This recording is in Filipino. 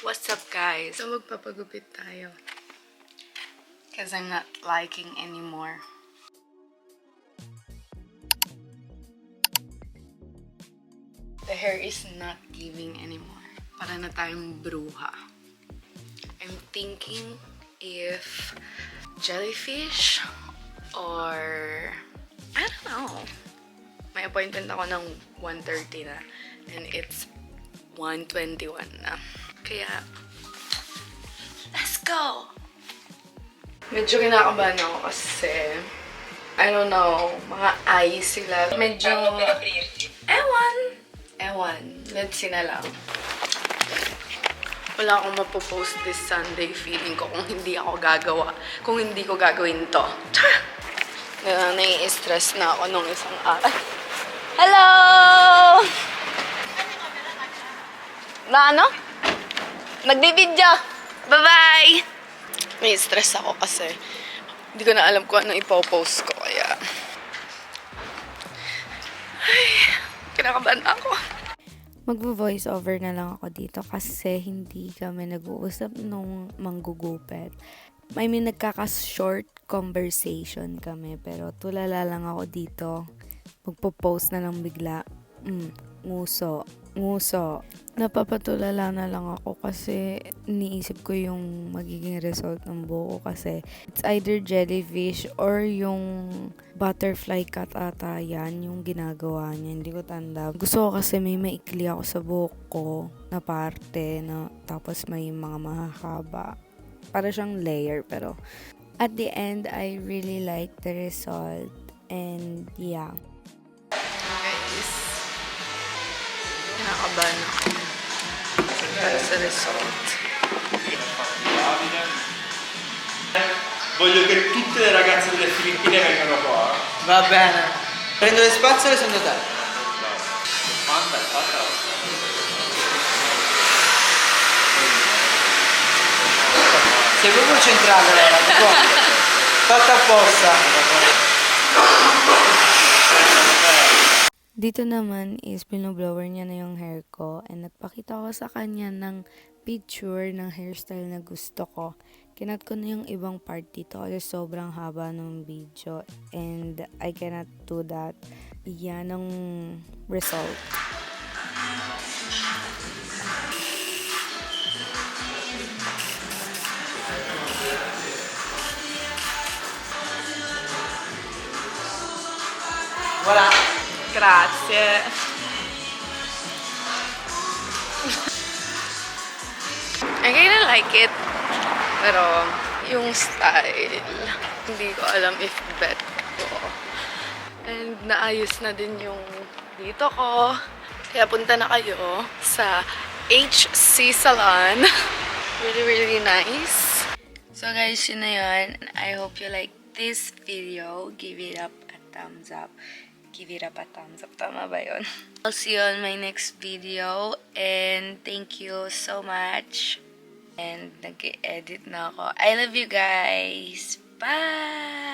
What's up, guys? So, magpapagupit tayo. Because I'm not liking anymore. The hair is not giving anymore. Para na tayong bruha. I'm thinking if jellyfish or I don't know. May appointment ako ng 1:30 na and it's 1:21 na. Kaya, let's go! Medyo kinakabahan ako kasi I don't know, mga eyes sila. Medyo, ewan, let's see na lang. Wala akong mapopost this Sunday. Feeling ko kung hindi ako gagawa. Kung hindi ko gagawin to. Nai-stress na ako nung isang araw. Hello! Na ano? Nagbibidyo! Bye-bye! Nai-stress ako kasi hindi ko na alam kung anong ipopost ko. Kaya ay, kinakabahan ako. Magvo-voice over na lang ako dito kasi hindi kami nag-uusap nung manggugupit. I mean, nagkaka-short conversation kami pero tulala lang ako dito. Magpo-post na lang bigla. Nguso. Napapatulala na lang ako kasi iniisip ko yung magiging result ng buhok ko kasi it's either jellyfish or yung butterfly cut ata yan yung ginagawa niya. Hindi ko tanda. Gusto ko kasi may maikli ako sa buhok ko na parte na tapos may mga mahahaba. Para siyang layer pero at the end I really like the result and yeah. Guys, kinakabahan ako para sa result. Voglio che tutte le ragazze delle Filippine vengano qua. Va bene. Prendo le spazzole secondo te. Manda, fatta. Sei proprio centrale allora, tipo, fatta apposta. Dito naman is binoblower niya na yung hair ko and nagpakita ko sa kanya ng picture ng hairstyle na gusto ko. Kinat ko na yung ibang part dito kasi sobrang haba ng video and I cannot do that. Yan ang result. Voilà. Grazie. I kinda like it. Pero yung style, hindi ko alam if bet ko. And naayos na din yung dito ko. Kaya punta na kayo sa HC Salon. Really, really nice. So guys, yun na yun. I hope you like this video. Give it up a thumbs up. Give it up a thumbs up. Tama ba yun? I'll see you on my next video. And thank you so much. And nag-edit na ako. I love you guys. Bye!